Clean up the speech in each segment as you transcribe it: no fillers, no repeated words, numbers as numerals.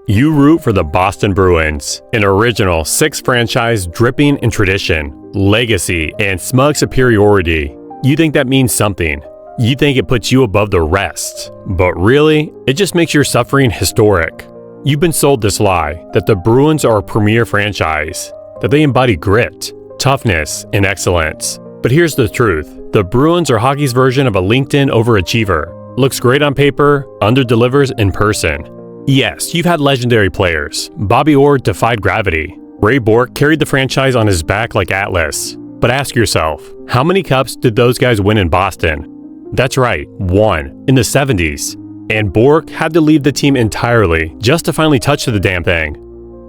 You root for the Boston Bruins, an original six franchise dripping in tradition, legacy, and smug superiority. You think that means something. You think it puts you above the rest. But really, it just makes your suffering historic. You've been sold this lie that the Bruins are a premier franchise, that they embody grit, toughness, and excellence. But here's the truth. The Bruins are hockey's version of a LinkedIn overachiever. Looks great on paper, underdelivers in person. Yes, you've had legendary players. Bobby Orr defied gravity. Ray Bourque carried the franchise on his back like Atlas. But ask yourself, how many cups did those guys win in Boston? That's right, one, in the 70s. And Bourque had to leave the team entirely just to finally touch the damn thing.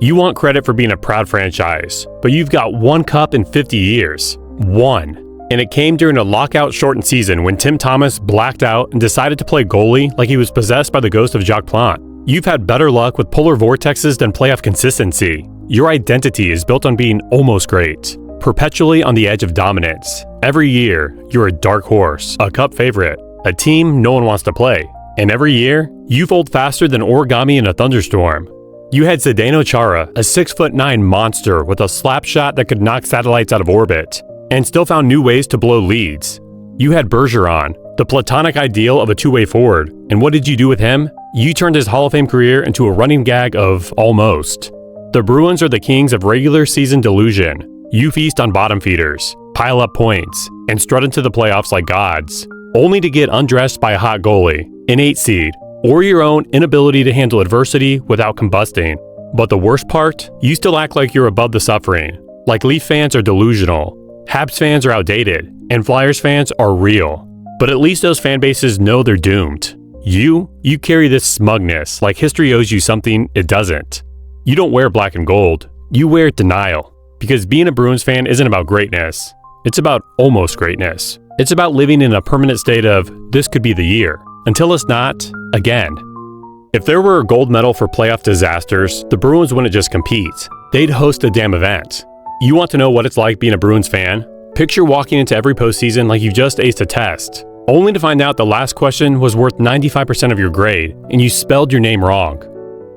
You want credit for being a proud franchise, but you've got one cup in 50 years. One. And it came during a lockout-shortened season when Tim Thomas blacked out and decided to play goalie like he was possessed by the ghost of Jacques Plante. You've had better luck with polar vortexes than playoff consistency. Your identity is built on being almost great, perpetually on the edge of dominance. Every year, you're a dark horse, a cup favorite, a team no one wants to play. And every year, you fold faster than origami in a thunderstorm. You had Zdeno Chara, a 6'9" monster with a slap shot that could knock satellites out of orbit, and still found new ways to blow leads. You had Bergeron, the platonic ideal of a two-way forward, and what did you do with him? You turned his Hall of Fame career into a running gag of almost. The Bruins are the kings of regular season delusion. You feast on bottom feeders, pile up points, and strut into the playoffs like gods, only to get undressed by a hot goalie, an 8 seed, or your own inability to handle adversity without combusting. But the worst part? You still act like you're above the suffering. Like Leaf fans are delusional, Habs fans are outdated, and Flyers fans are real. But at least those fan bases know they're doomed. You carry this smugness like history owes you something it doesn't. You don't wear black and gold, you wear denial. Because being a Bruins fan isn't about greatness, it's about almost greatness. It's about living in a permanent state of, this could be the year, until it's not, again. If there were a gold medal for playoff disasters, the Bruins wouldn't just compete, they'd host a damn event. You want to know what it's like being a Bruins fan? Picture walking into every postseason like you've just aced a test, only to find out the last question was worth 95% of your grade, and you spelled your name wrong.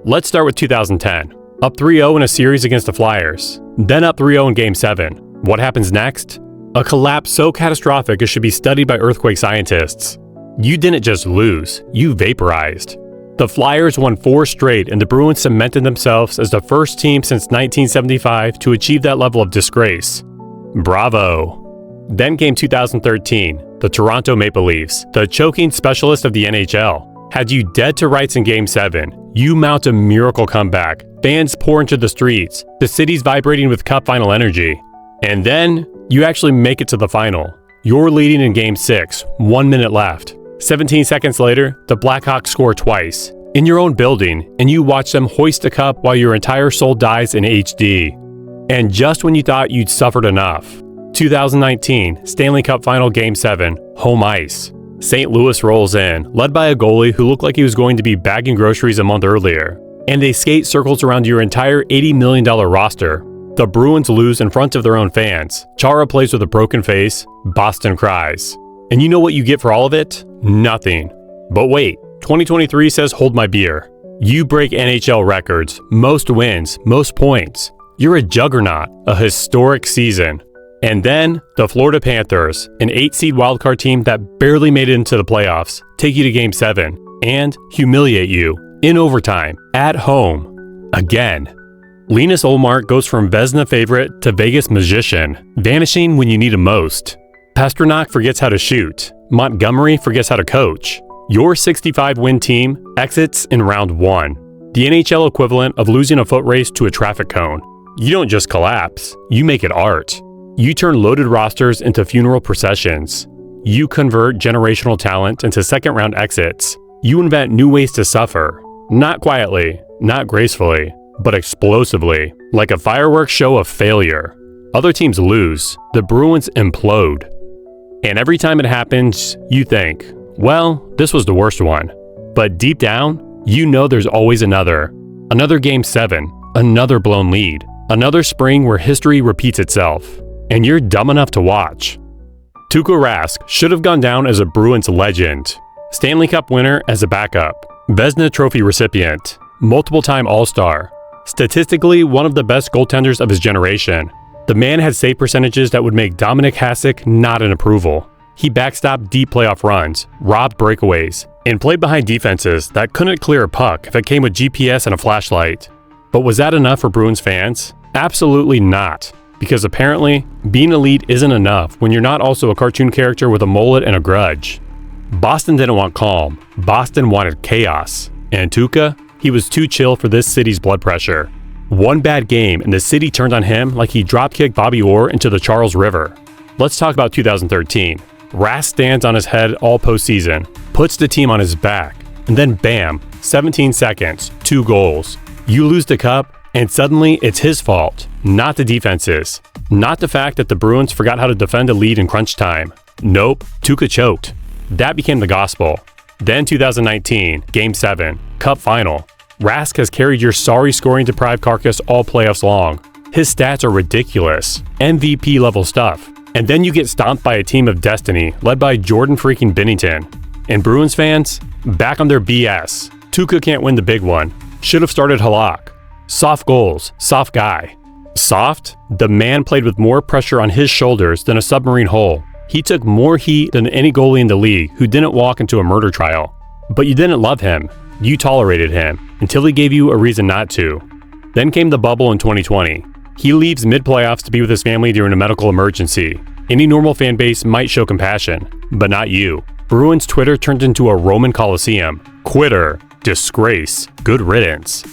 Let's start with 2010. Up 3-0 in a series against the Flyers, then up 3-0 in Game 7. What happens next? A collapse so catastrophic it should be studied by earthquake scientists. You didn't just lose, you vaporized. The Flyers won 4 straight, and the Bruins cemented themselves as the first team since 1975 to achieve that level of disgrace. Bravo. Then came 2013. The Toronto Maple Leafs, the choking specialist of the NHL, had you dead to rights in Game 7. You mount a miracle comeback. Fans pour into the streets. The city's vibrating with cup final energy. And then, you actually make it to the final. You're leading in Game 6, 1 minute left. 17 seconds later, the Blackhawks score twice, in your own building, and you watch them hoist a cup while your entire soul dies in HD. And just when you thought you'd suffered enough, 2019, Stanley Cup Final Game 7, home ice. St. Louis rolls in, led by a goalie who looked like he was going to be bagging groceries a month earlier. And they skate circles around your entire $80 million roster. The Bruins lose in front of their own fans. Chara plays with a broken face. Boston cries. And you know what you get for all of it? Nothing. But wait, 2023 says hold my beer. You break NHL records, most wins, most points. You're a juggernaut, a historic season. And then, the Florida Panthers, an 8-seed wildcard team that barely made it into the playoffs, take you to Game 7 and humiliate you in overtime, at home, again. Linus Ullmark goes from Vezina favorite to Vegas magician, vanishing when you need him most. Pastrnak forgets how to shoot. Montgomery forgets how to coach. Your 65-win team exits in round 1, the NHL equivalent of losing a foot race to a traffic cone. You don't just collapse, you make it art. You turn loaded rosters into funeral processions. You convert generational talent into second-round exits. You invent new ways to suffer. Not quietly, not gracefully, but explosively, like a fireworks show of failure. Other teams lose, the Bruins implode. And every time it happens, you think, well, this was the worst one. But deep down, you know there's always another. Another Game 7, another blown lead, another spring where history repeats itself. And you're dumb enough to watch. Tuukka Rask should have gone down as a Bruins legend. Stanley Cup winner as a backup. Vezina Trophy recipient. multiple-time All-Star, statistically one of the best goaltenders of his generation. The man had save percentages that would make Dominik Hasek nod in approval. He backstopped deep playoff runs, robbed breakaways, and played behind defenses that couldn't clear a puck if it came with GPS and a flashlight. But was that enough for Bruins fans? Absolutely not, because apparently, being elite isn't enough when you're not also a cartoon character with a mullet and a grudge. Boston didn't want calm, Boston wanted chaos. And Tuukka? He was too chill for this city's blood pressure. One bad game and the city turned on him like he dropkicked Bobby Orr into the Charles River. Let's talk about 2013. Rask stands on his head all postseason, puts the team on his back, and then bam, 17 seconds, 2 goals. You lose the cup, and suddenly it's his fault, not the defense's. Not the fact that the Bruins forgot how to defend a lead in crunch time. Nope, Tuukka choked. That became the gospel. Then 2019, Game 7, Cup Final. Rask has carried your sorry scoring-deprived carcass all playoffs long. His stats are ridiculous, MVP-level stuff. And then you get stomped by a team of destiny led by Jordan freaking Binnington. And Bruins fans? Back on their BS. Tuukka can't win the big one. Should have started Halak. Soft goals, soft guy. Soft? The man played with more pressure on his shoulders than a submarine hull. He took more heat than any goalie in the league who didn't walk into a murder trial. But you didn't love him. You tolerated him until he gave you a reason not to. Then came the bubble in 2020. He leaves mid-playoffs to be with his family during a medical emergency. Any normal fan base might show compassion, but not you. Bruins Twitter turned into a Roman Coliseum. Quitter, disgrace, good riddance.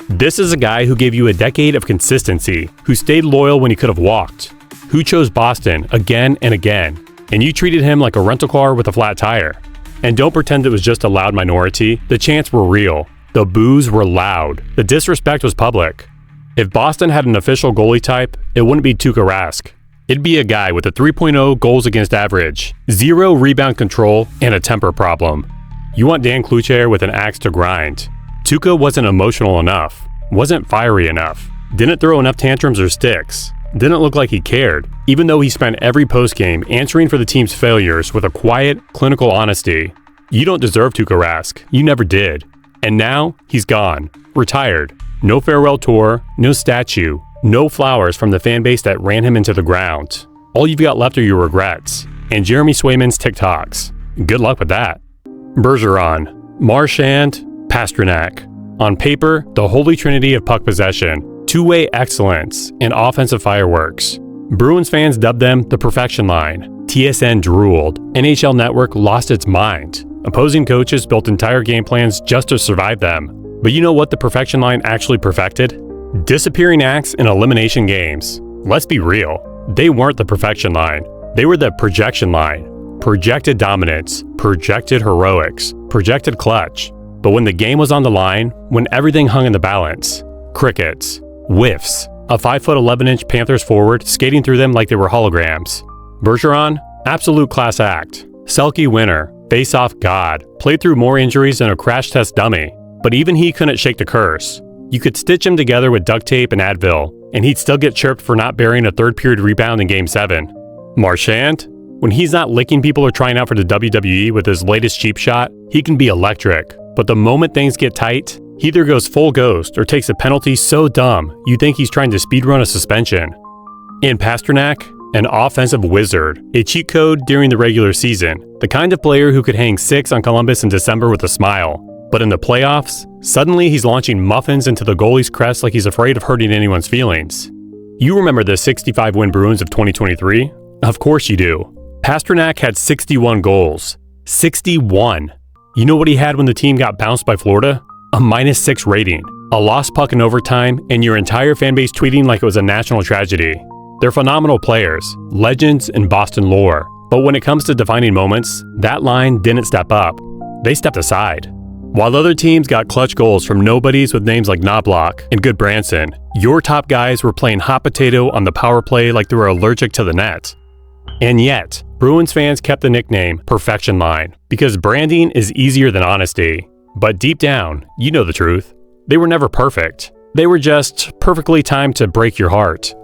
This is a guy who gave you a decade of consistency, who stayed loyal when he could have walked, who chose Boston again and again, and you treated him like a rental car with a flat tire. And don't pretend it was just a loud minority. The chants were real. The boos were loud. The disrespect was public. If Boston had an official goalie type, it wouldn't be Tuukka Rask. It'd be a guy with a 3.0 goals against average, 0 rebound control, and a temper problem. You want Dan Cloutier with an axe to grind. Tuukka wasn't emotional enough, wasn't fiery enough, didn't throw enough tantrums or sticks, didn't look like he cared, even though he spent every postgame answering for the team's failures with a quiet, clinical honesty. You don't deserve Tuukka Rask. You never did. And now, he's gone. Retired. No farewell tour, no statue, no flowers from the fan base that ran him into the ground. All you've got left are your regrets. And Jeremy Swayman's TikToks. Good luck with that. Bergeron, Marchand, Pastrnak. On paper, the holy trinity of puck possession. Two-way excellence, and offensive fireworks. Bruins fans dubbed them the perfection line. TSN drooled. NHL Network lost its mind. Opposing coaches built entire game plans just to survive them. But you know what the perfection line actually perfected? Disappearing acts in elimination games. Let's be real. They weren't the perfection line. They were the projection line. Projected dominance, projected heroics, projected clutch. But when the game was on the line, when everything hung in the balance, crickets. Whiffs. A 5'11" Panthers forward skating through them like they were holograms. Bergeron, absolute class act. Selke winner, face-off god, played through more injuries than a crash test dummy. But even he couldn't shake the curse. You could stitch him together with duct tape and Advil, and he'd still get chirped for not burying a third-period rebound in Game 7. Marchand? When he's not licking people or trying out for the WWE with his latest cheap shot, he can be electric. But the moment things get tight, he either goes full ghost or takes a penalty so dumb you think he's trying to speedrun a suspension. In Pastrnak, an offensive wizard, a cheat code during the regular season, the kind of player who could hang 6 on Columbus in December with a smile. But in the playoffs, suddenly he's launching muffins into the goalie's crest like he's afraid of hurting anyone's feelings. You remember the 65-win Bruins of 2023? Of course you do. Pastrnak had 61 goals. 61! You know what he had when the team got bounced by Florida? A -6 rating, a lost puck in overtime, and your entire fanbase tweeting like it was a national tragedy. They're phenomenal players, legends in Boston lore, but when it comes to defining moments, that line didn't step up. They stepped aside. While other teams got clutch goals from nobodies with names like Knobloch and Goodbranson, your top guys were playing hot potato on the power play like they were allergic to the net. And yet, Bruins fans kept the nickname Perfection Line because branding is easier than honesty. But deep down, you know the truth. They were never perfect. They were just perfectly timed to break your heart.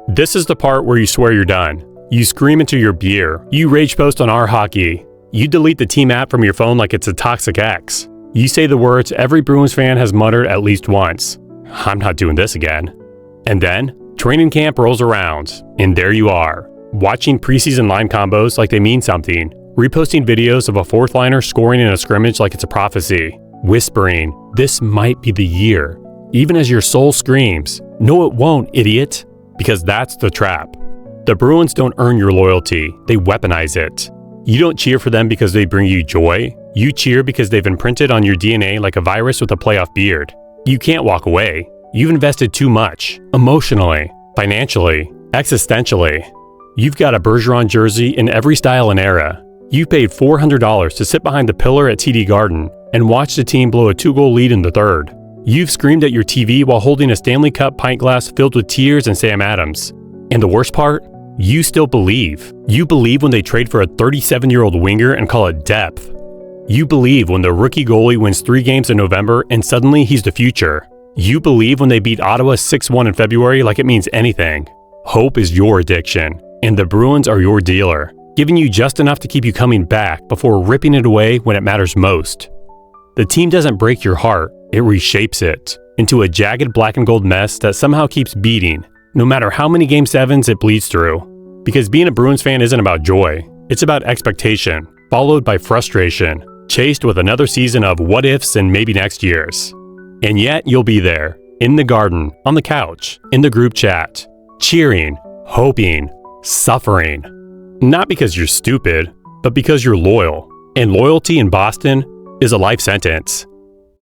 This is the part where you swear you're done. You scream into your beer. You rage post on our hockey. You delete the team app from your phone like it's a toxic ex. You say the words every Bruins fan has muttered at least once. I'm not doing this again. And then, training camp rolls around, and there you are, watching preseason line combos like they mean something, reposting videos of a fourth liner scoring in a scrimmage like it's a prophecy, whispering, "This might be the year," even as your soul screams, "No, it won't, idiot," because that's the trap. The Bruins don't earn your loyalty, they weaponize it. You don't cheer for them because they bring you joy, you cheer because they've imprinted on your DNA like a virus with a playoff beard. You can't walk away. You've invested too much, emotionally, financially, existentially. You've got a Bergeron jersey in every style and era. You've paid $400 to sit behind the pillar at TD Garden and watch the team blow a 2-goal lead in the third. You've screamed at your TV while holding a Stanley Cup pint glass filled with tears and Sam Adams. And the worst part? You still believe. You believe when they trade for a 37-year-old winger and call it depth. You believe when the rookie goalie wins 3 games in November and suddenly he's the future. You believe when they beat Ottawa 6-1 in February like it means anything. Hope is your addiction, and the Bruins are your dealer, giving you just enough to keep you coming back before ripping it away when it matters most. The team doesn't break your heart, it reshapes it into a jagged black and gold mess that somehow keeps beating, no matter how many Game 7s it bleeds through. Because being a Bruins fan isn't about joy, it's about expectation, followed by frustration, chased with another season of what ifs and maybe next year's. And yet you'll be there, in the garden, on the couch, in the group chat, cheering, hoping, suffering. Not because you're stupid, but because you're loyal. And loyalty in Boston is a life sentence.